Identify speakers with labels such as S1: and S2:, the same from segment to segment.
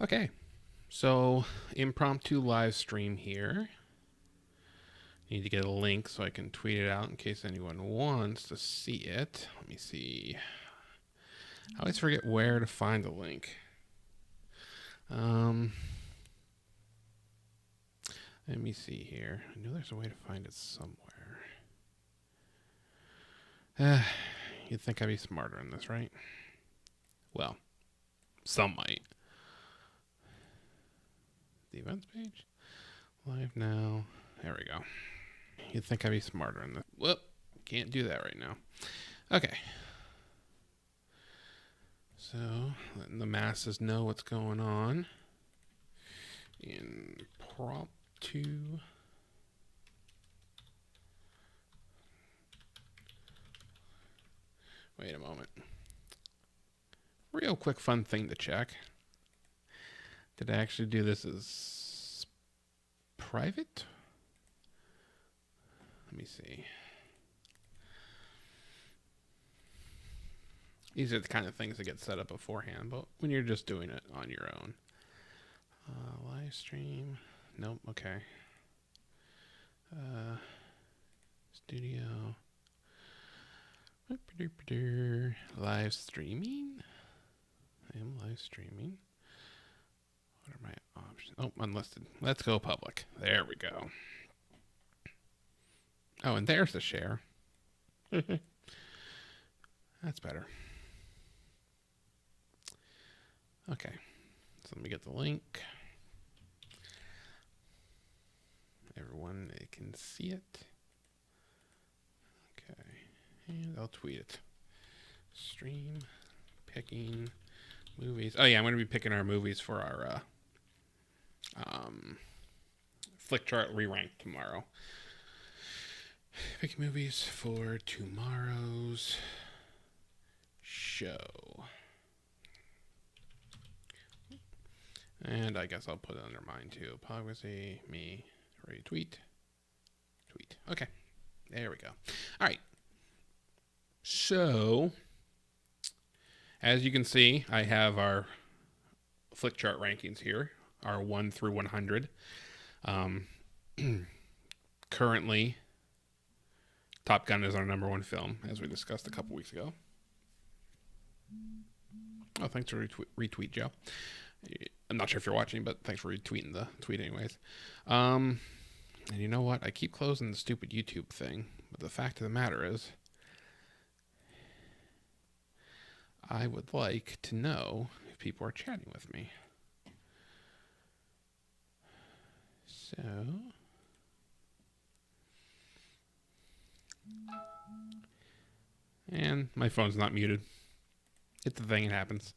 S1: Okay, so impromptu live stream here. Need to get a link so I can tweet it out in case anyone wants to see it. Let me see. I always forget where to find the link. Let me see here. I know there's a way to find it somewhere. You'd think I'd be smarter in this, right? Well, some might. The events page? Live now. There we go. You'd think I'd be smarter in this. Whoop. Can't do that right now. Okay. So, letting the masses know what's going on. Impromptu. Wait a moment. Real quick fun thing to check. Did I actually do this as private? Let me see. These are the kind of things that get set up beforehand, but when you're just doing it on your own. Live stream. Nope, okay. Studio. Live streaming? I am live streaming. What are my options? Oh, unlisted. Let's go public. There we go. Oh, and there's the share. That's better. Okay. So let me get the link. Everyone can see it. Okay. And I'll tweet it. Stream picking movies. Oh yeah, I'm going to be picking our movies for our flick chart re-rank tomorrow. Picking movies for tomorrow's show. And I guess I'll put it under mine too. Pogwacy, me, retweet, tweet. Okay, there we go. All right. So, as you can see, I have our flick chart rankings here, our 1 through 100. Currently, Top Gun is our number one film, as we discussed a couple weeks ago. Oh, thanks for retweet, Joe. I'm not sure if you're watching, but thanks for retweeting the tweet anyways. And you know what? I keep closing the stupid YouTube thing, but the fact of the matter is, I would like to know if people are chatting with me. So, and my phone's not muted. It's the thing, it happens.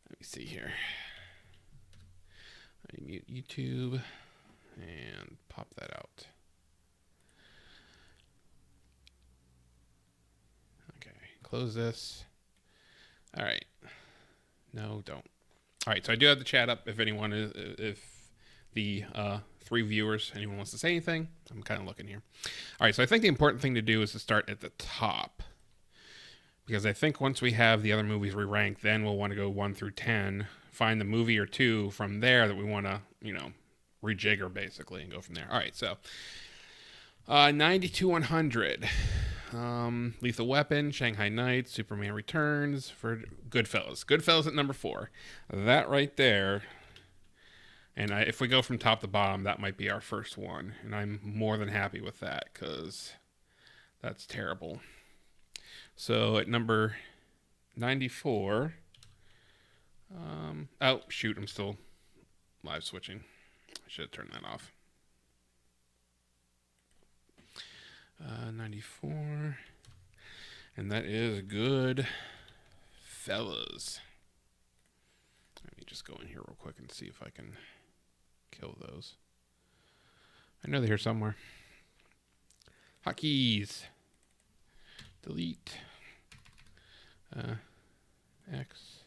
S1: Let me see here. I mute YouTube and pop that out. Okay, close this. All right. No, don't. All right, so I do have the chat up if anyone is, if the 3 viewers, anyone wants to say anything. I'm kind of looking here. All right, so I think the important thing to do is to start at the top. Because I think once we have the other movies re-ranked, then we'll want to go 1 through 10, find the movie or two from there that we want to, rejigger basically and go from there. All right, so 90 to 100. Lethal Weapon, Shanghai Nights, Superman Returns, for Goodfellas. Goodfellas at number 4. That right there. And if we go from top to bottom, that might be our first one. And I'm more than happy with that because that's terrible. So at number 94, oh shoot, I'm still live switching. I should have turned that off. 94, and that is Good Fellas. Let me just go in here real quick and see if I can kill those. I know they're here somewhere. Hotkeys. Delete. X.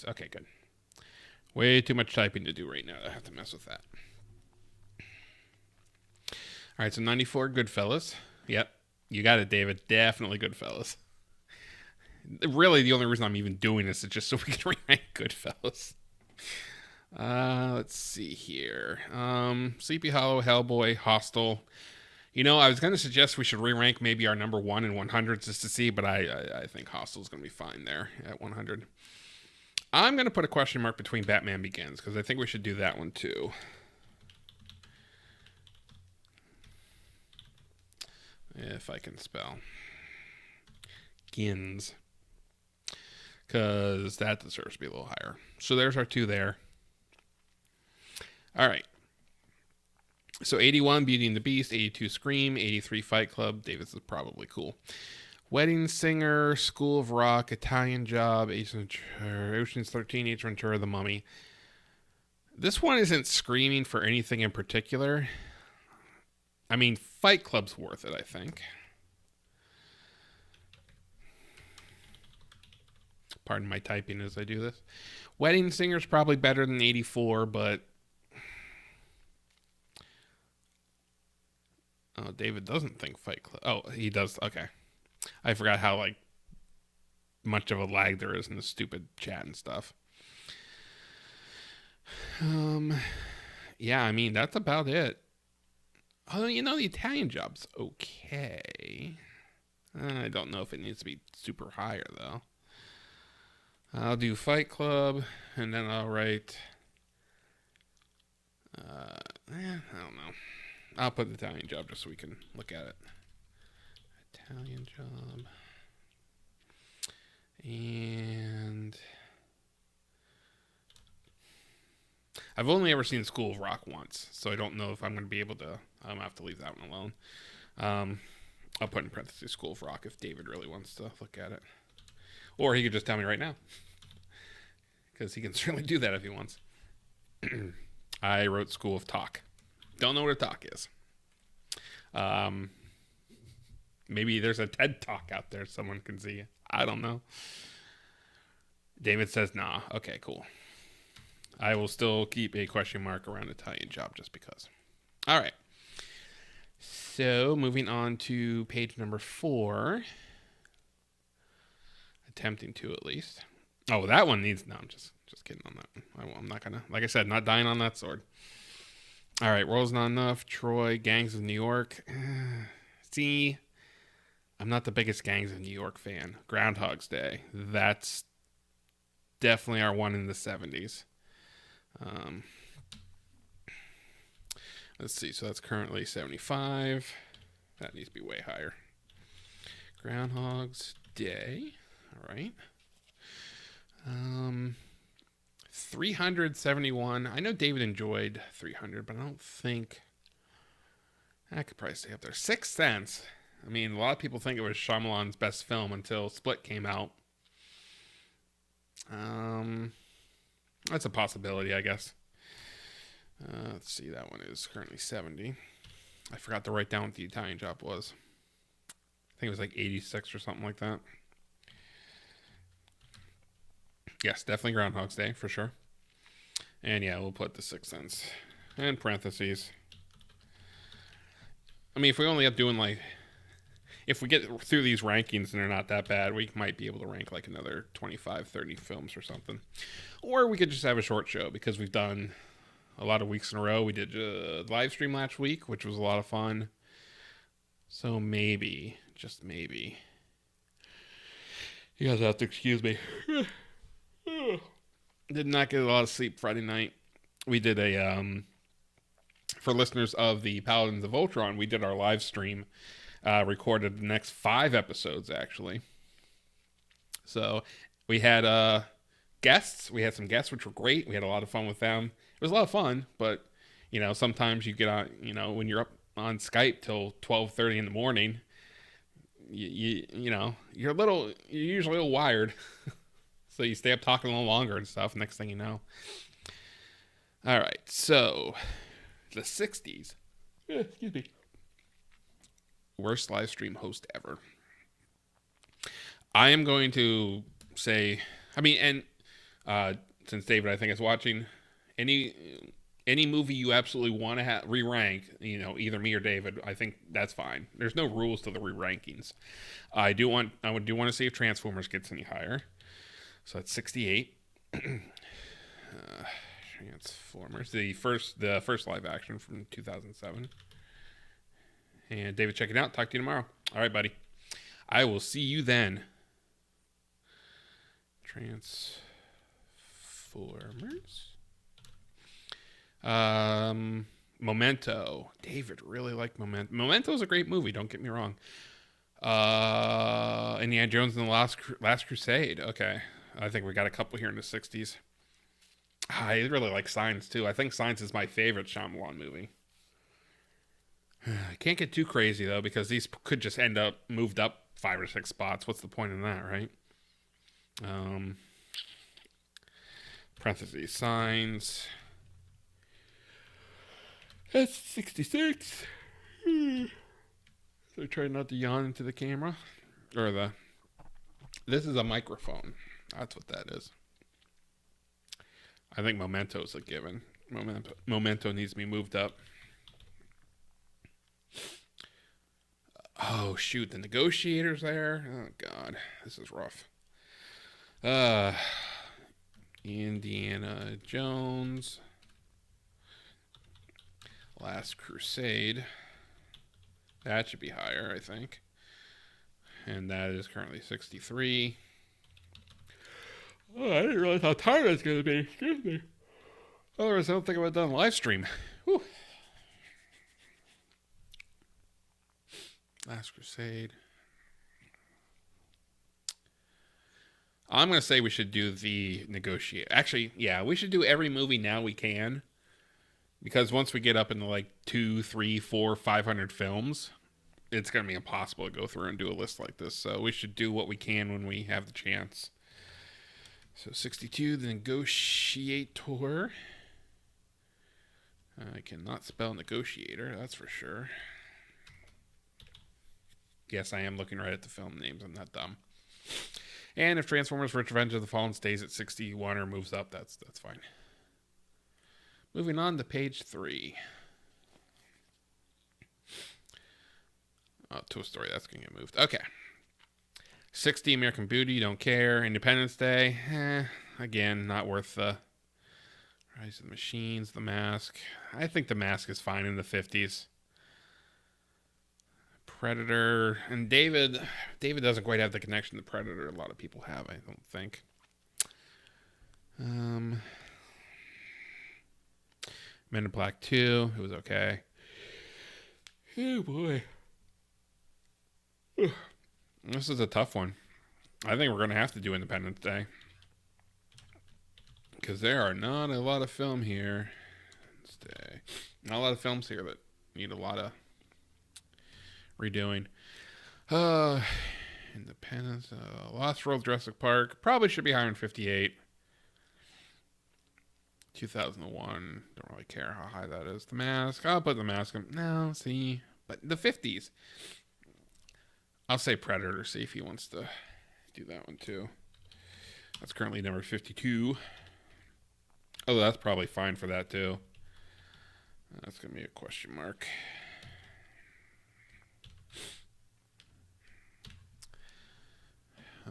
S1: Okay, good. Way too much typing to do right now. I have to mess with that. All right, so 94, Goodfellas. Yep, you got it, David. Definitely Goodfellas. Really, the only reason I'm even doing this is just so we can rank Goodfellas. Let's see here. Sleepy Hollow, Hellboy, Hostel. I was going to suggest we should re-rank maybe our number 1 and 100 just to see, but I think Hostel's going to be fine there at 100. I'm going to put a question mark between Batman Begins because I think we should do that one too. If I can spell. Gins. Because that deserves to be a little higher. So there's our 2 there. All right. So 81, Beauty and the Beast. 82, Scream. 83, Fight Club. Davis is probably cool. Wedding Singer, School of Rock, Italian Job, Ocean's 13, Ace Ventura, The Mummy. This one isn't screaming for anything in particular. I mean, Fight Club's worth it, I think. Pardon my typing as I do this. Wedding Singer's probably better than 84, but... Oh, David doesn't think Fight Club... Oh, he does. Okay. I forgot how, much of a lag there is in the stupid chat and stuff. Yeah, I mean, that's about it. Although, the Italian Job's okay. I don't know if it needs to be super higher, though. I'll do Fight Club, and then I'll write... I don't know. I'll put the Italian Job just so we can look at it. Italian Job. And... I've only ever seen School of Rock once, so I don't know if I'm going to be able to... I'm going to have to leave that one alone. I'll put in parentheses School of Rock if David really wants to look at it. Or he could just tell me right now. Because he can certainly do that if he wants. I wrote School of Talk. Don't know what a talk is. Maybe there's a TED Talk out there someone can see. I don't know. David says, nah. Okay, cool. I will still keep a question mark around Italian Job just because. All right. So, moving on to page number 4. Attempting to, at least. Oh, that one needs... No, I'm just kidding on that one. I'm not going to... Like I said, not dying on that sword. All right, World's Not Enough, Troy, Gangs of New York. See, I'm not the biggest Gangs of New York fan. Groundhog's Day. That's definitely our one in the 70s. Let's see, so that's currently 75. That needs to be way higher. Groundhog's Day. All right. 371. I know David enjoyed 300, but I don't think... I could probably stay up there. Sixth Sense. I mean, a lot of people think it was Shyamalan's best film until Split came out. That's a possibility, I guess. Let's see, that one is currently 70. I forgot to write down what the Italian Job was. I think it was like 86 or something like that. Yes, definitely Groundhog's Day, for sure. And yeah, we'll put the Sixth Sense in parentheses. I mean, if we only up doing if we get through these rankings and they're not that bad, we might be able to rank like another 25, 30 films or something. Or we could just have a short show because we've done a lot of weeks in a row. We did a live stream last week, which was a lot of fun. So maybe, just maybe. You guys have to excuse me. Did not get a lot of sleep Friday night. We did for listeners of the Paladins of Ultron, we did our live stream, recorded the next 5 episodes, actually. So we had guests. We had some guests, which were great. We had a lot of fun with them. It was a lot of fun, but, sometimes you get on, when you're up on Skype till 12:30 in the morning, you're usually a little wired. So you stay up talking a little longer and stuff, next thing you know. All right, so the 60s. Excuse me. Worst live stream host ever. I am going to say, since David, I think, is watching, any movie you absolutely want to re-rank, either me or David, I think that's fine. There's no rules to the re-rankings. I do want to see if Transformers gets any higher. So that's 68. Transformers, the first live action from 2007. And David, check it out. Talk to you tomorrow. All right, buddy. I will see you then. Transformers. Memento. David really liked Memento. Memento is a great movie. Don't get me wrong. Indiana Jones and the Last Crusade. Okay, I think we got a couple here in the 60s. I really like Signs too. I think Signs is my favorite Shyamalan movie. I can't get too crazy though, because these could just end up moved up 5 or 6 spots. What's the point in that, right? Parentheses, Signs. That's 66. So try not to yawn into the camera. This is a microphone. That's what that is. I think Memento's a given. Memento needs to be moved up. Oh, shoot. The Negotiator's there. Oh, God. This is rough. Indiana Jones. Last Crusade. That should be higher, I think. And that is currently 63. Oh, I didn't realize how tired I was going to be. Excuse me. Otherwise, I don't think I would have done a live stream. Whew. Last Crusade. I'm going to say we should do the Negotiate. Actually, yeah, we should do every movie now we can. Because once we get up into like 2, 3, 4, 500 films, it's going to be impossible to go through and do a list like this. So we should do what we can when we have the chance. So 62, the Negotiator. I cannot spell negotiator, that's for sure. Yes, I am looking right at the film names. I'm not dumb. And if Transformers Revenge of the Fallen stays at 61 or moves up, that's fine. Moving on to page 3. Oh, Toy Story, that's going to get moved. Okay. 60, American Beauty, don't care. Independence Day, again, not worth the... Rise of the Machines, The Mask. I think The Mask is fine in the 50s. Predator. And David doesn't quite have the connection to Predator a lot of people have, I don't think. Men in Black 2. It was okay. Oh, boy. This is a tough one. I think we're going to have to do Independence Day. Because there are not a lot of film here. Not a lot of films here that need a lot of redoing. Independence. Lost World, Jurassic Park. Probably should be higher than 58. 2001. Don't really care how high that is. The Mask. I'll put The Mask in. No, see. But the 50s. I'll say Predator. See if he wants to do that one too. That's currently number 52. Oh, that's probably fine for that too. That's going to be a question mark.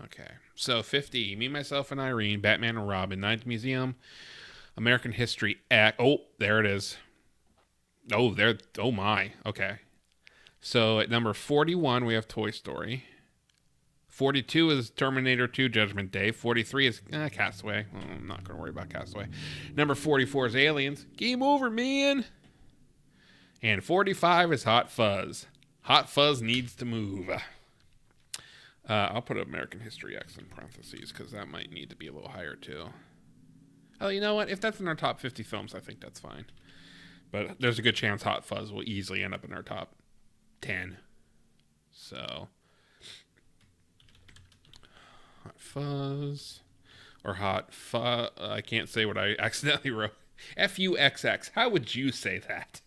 S1: Okay. So 50. Me, Myself, and Irene. Batman and Robin. Ninth Museum. American History Act. Oh, there it is. Oh, there. Oh, my. Okay. So at number 41, we have Toy Story. 42 is Terminator 2 Judgment Day. 43 is Castaway. Well, I'm not going to worry about Castaway. Number 44 is Aliens. Game over, man. And 45 is Hot Fuzz. Hot Fuzz needs to move. I'll put American History X in parentheses because that might need to be a little higher too. Oh, you know what? If that's in our top 50 films, I think that's fine. But there's a good chance Hot Fuzz will easily end up in our top 10. So... Hot Fuzz or Hot Fuzz. I can't say what I accidentally wrote. F-U-X-X. How would you say that?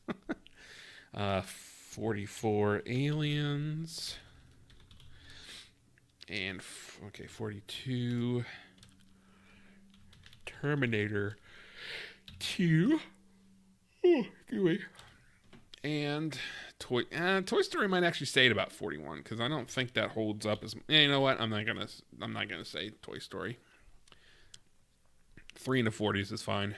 S1: 44 Aliens. And, 42 Terminator 2. Oh, excuse me. And Toy Story might actually stay at about 41 because I don't think that holds up as. Yeah, you know what? I'm not gonna say Toy Story. 3 in the 40s is fine.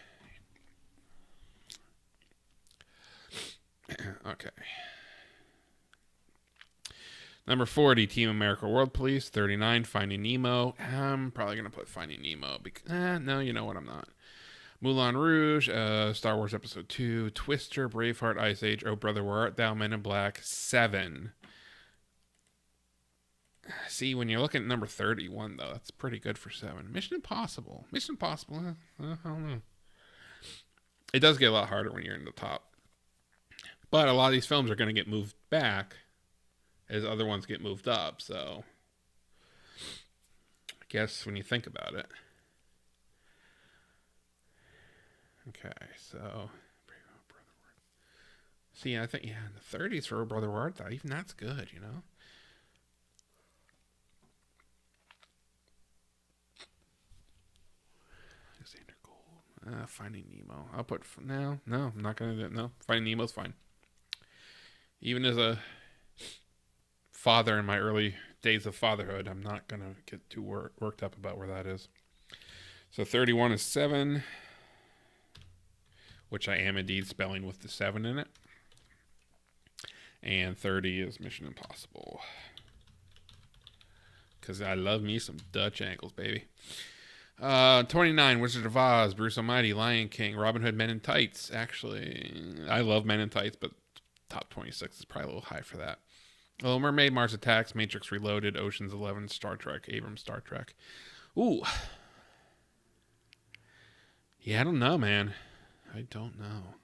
S1: Okay. Number 40, Team America World Police. 39, Finding Nemo. I'm probably gonna put Finding Nemo because no, you know what? I'm not. Moulin Rouge, Star Wars Episode 2, Twister, Braveheart, Ice Age, Oh Brother, Where Art Thou, Men in Black, 7. See, when you're looking at number 31, though, that's pretty good for 7. Mission Impossible. I don't know. It does get a lot harder when you're in the top. But a lot of these films are going to get moved back as other ones get moved up, so I guess when you think about it. Okay, so see, I think in the 30s for Brother Where Art Thou, even that's good, you know. Alexander Gold, Finding Nemo. I'll put no. I'm not gonna do it. No, Finding Nemo's fine. Even as a father in my early days of fatherhood, I'm not gonna get too worked up about where that is. So 31 is 7. Which I am indeed spelling with the 7 in it. And 30 is Mission Impossible. Because I love me some Dutch angles, baby. 29, Wizard of Oz, Bruce Almighty, Lion King, Robin Hood, Men in Tights. Actually, I love Men in Tights, but top 26 is probably a little high for that. Little Mermaid, Mars Attacks, Matrix Reloaded, Ocean's 11, Star Trek, Abrams Star Trek. Ooh. Yeah, I don't know, man. I don't know.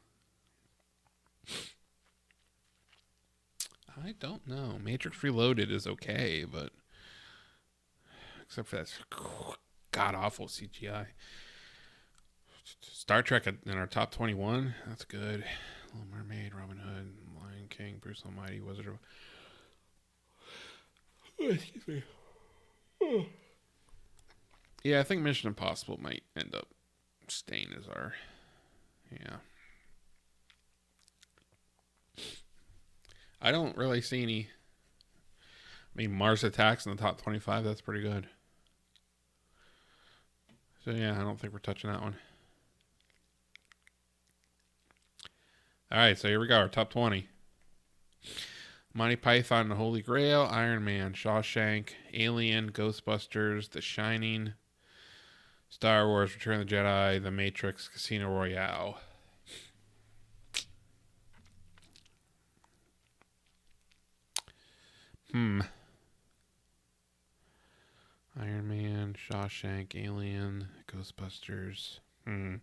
S1: Matrix Reloaded is okay, but except for that god awful CGI. Star Trek in our top 21. That's good. Little Mermaid, Robin Hood, Lion King, Bruce Almighty, Wizard of. Oh, excuse me. Oh. Yeah, I think Mission Impossible might end up staying as our. Yeah. I don't really see any. I mean, Mars Attacks in the top 25. That's pretty good. So, yeah, I don't think we're touching that one. All right, so here we go. Our top 20. Monty Python and the Holy Grail, Iron Man, Shawshank, Alien, Ghostbusters, The Shining, Star Wars, Return of the Jedi, The Matrix, Casino Royale. Iron Man, Shawshank, Alien, Ghostbusters. I mean,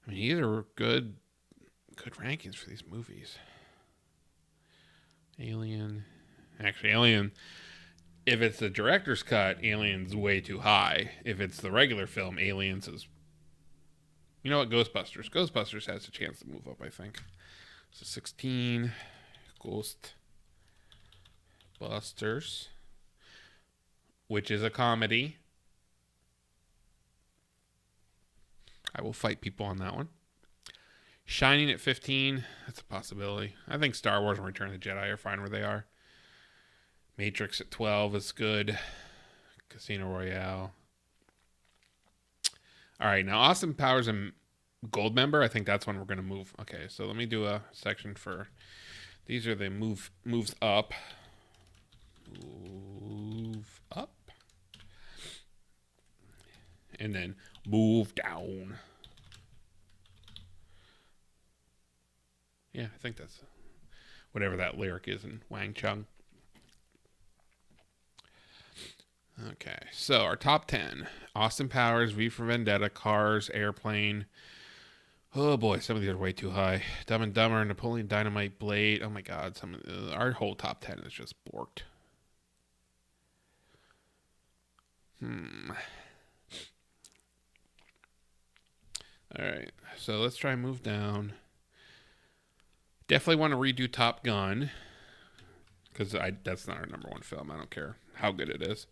S1: these are good rankings for these movies. Alien. Actually, Alien, if it's the director's cut, Alien's way too high. If it's the regular film, Aliens is. You know what? Ghostbusters. Ghostbusters has a chance to move up, I think. So 16. Ghostbusters. Which is a comedy. I will fight people on that one. Shining at 15. That's a possibility. I think Star Wars and Return of the Jedi are fine where they are. Matrix at 12 is good. Casino Royale. All right, now Austin Powers and Goldmember, I think that's when we're going to move. Okay, so let me do a section for... These are the moves up. Move up. And then move down. Yeah, I think that's whatever that lyric is in Wang Chung. Okay, so our top 10. Austin Powers, V for Vendetta, Cars, Airplane. Oh boy, some of these are way too high. Dumb and Dumber, Napoleon Dynamite, Blade. Oh my god, our whole top 10 is just borked. Alright, so let's try and move down. Definitely want to redo Top Gun. Because that's not our number one film. I don't care how good it is.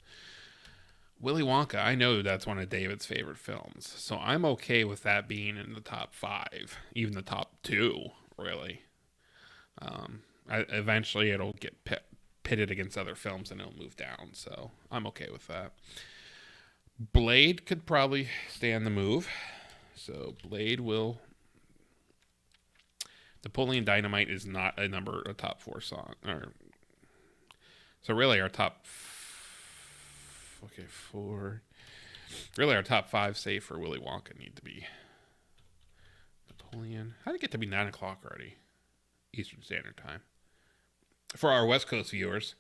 S1: Willy Wonka, I know that's one of David's favorite films, so I'm okay with that being in the top 5, even the top 2, really. Eventually, it'll get pitted against other films and it'll move down, so I'm okay with that. Blade could probably stand the move, so Blade will. Napoleon Dynamite is not a top 4 song, so really our top. Okay, 4. Really, our top 5, say for Willy Wonka, need to be Napoleon. How did it get to be 9 o'clock already? Eastern Standard Time. For our West Coast viewers,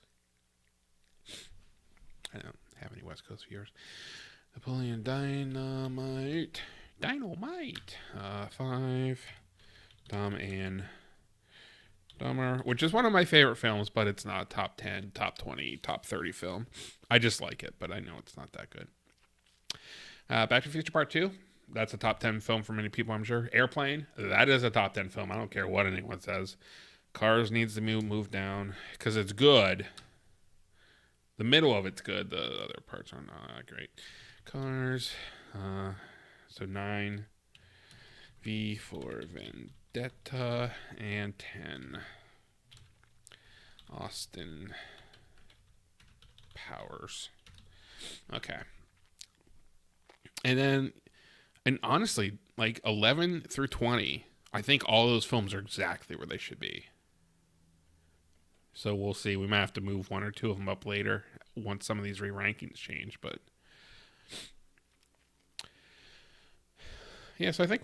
S1: I don't have any West Coast viewers. Napoleon Dynamite. 5. Dumb and Dumber, which is one of my favorite films, but it's not top 10, top 20, top 30 film. I just like it, but I know it's not that good. Back to the Future Part 2. That's a top 10 film for many people, I'm sure. Airplane. That is a top 10 film. I don't care what anyone says. Cars needs to move down because it's good. The middle of it's good. The other parts are not great. Cars. So 9. V for Vendetta. And 10. Austin Powers. Okay. And honestly, like 11 through 20, I think all those films are exactly where they should be. So we'll see. We might have to move 1 or 2 of them up later once some of these re-rankings change. But yeah, so I think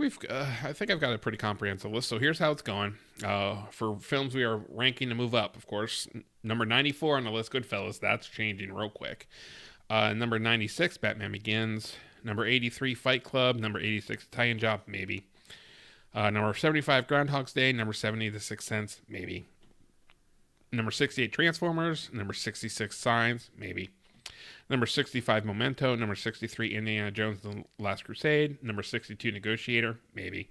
S1: I've got a pretty comprehensive list. So here's how it's going. For films we are ranking to move up, of course, number 94 on the list, Goodfellas. That's changing real quick. Number 96, Batman Begins. Number 83, Fight Club. Number 86, Italian Job, maybe. Number 75, Groundhog's Day. Number 70, The Sixth Sense, maybe. Number 68, Transformers. Number 66, Signs, maybe. Number 65, Memento. Number 63, Indiana Jones and the Last Crusade. Number 62, Negotiator, maybe.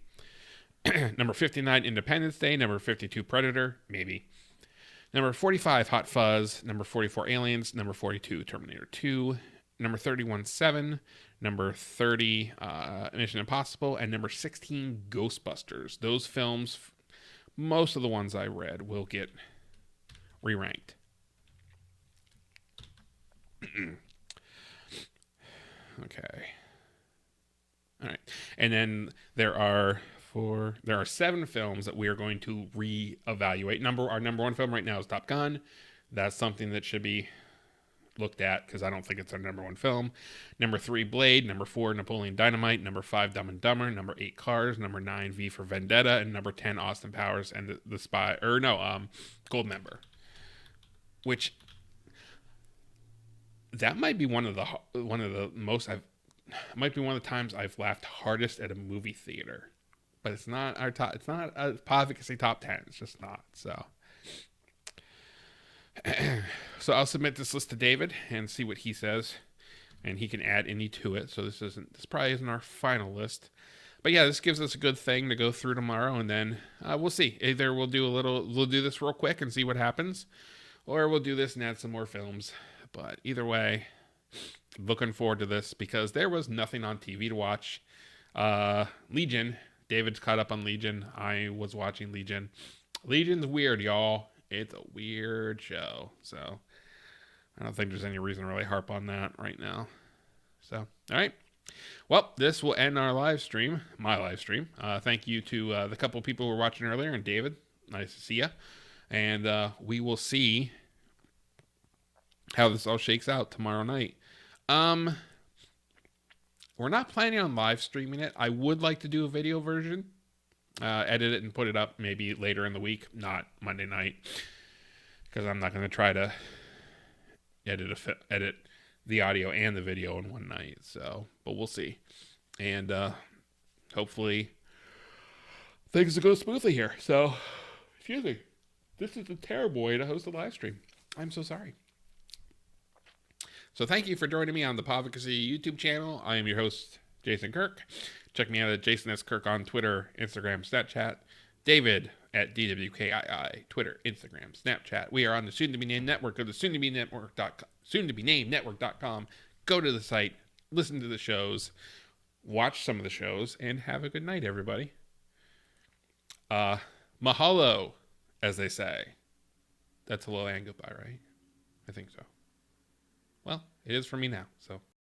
S1: Number 59, Independence Day. Number 52, Predator, maybe. Number 45, Hot Fuzz. Number 44, Aliens. Number 42, Terminator 2. Number 31, Seven. Number 30, Mission Impossible. And number 16, Ghostbusters. Those films, most of the ones I read, will get re-ranked. Okay. All right. And then there are 7 films that we are going to re-evaluate. Our number 1 film right now is Top Gun. That's something that should be looked at because I don't think it's our number 1 film. Number 3, Blade. Number 4, Napoleon Dynamite. Number 5, Dumb and Dumber. Number 8, Cars. Number 9, V for Vendetta. And number 10, Austin Powers and the Spy. Goldmember. Which that might be one of the times I've laughed hardest at a movie theater. But it's not our top. It's not a Podvocacy top 10. It's just not. So I'll submit this list to David and see what he says, and he can add any to it. So this probably isn't our final list, but yeah, this gives us a good thing to go through tomorrow, and then we'll see. Either we'll do this real quick and see what happens, or we'll do this and add some more films. But either way, looking forward to this because there was nothing on TV to watch. Legion. David's caught up on Legion. I was watching Legion. Legion's weird, y'all. It's a weird show. So I don't think there's any reason to really harp on that right now. So, all right. Well, this will end our live stream, my live stream. Thank you to the couple people who were watching earlier, and David. Nice to see you. And we will see how this all shakes out tomorrow night. We're not planning on live streaming it. I would like to do a video version, edit it and put it up maybe later in the week, not Monday night, because I'm not going to try to edit the audio and the video in one night. So, but we'll see, and hopefully things will go smoothly here. So, excuse me, this is a terrible way to host a live stream. I'm so sorry. So thank you for joining me on the Podvocacy YouTube channel. I am your host, Jason Kirk. Check me out at Jason S. Kirk on Twitter, Instagram, Snapchat. David at DWKII, Twitter, Instagram, Snapchat. We are on the soon-to-be-named network. Go to soon-to-be-named network.com. go to the site, listen to the shows, watch some of the shows, and have a good night, everybody. Mahalo, as they say. That's hello and goodbye, right? I think so. Well, it is for me now, so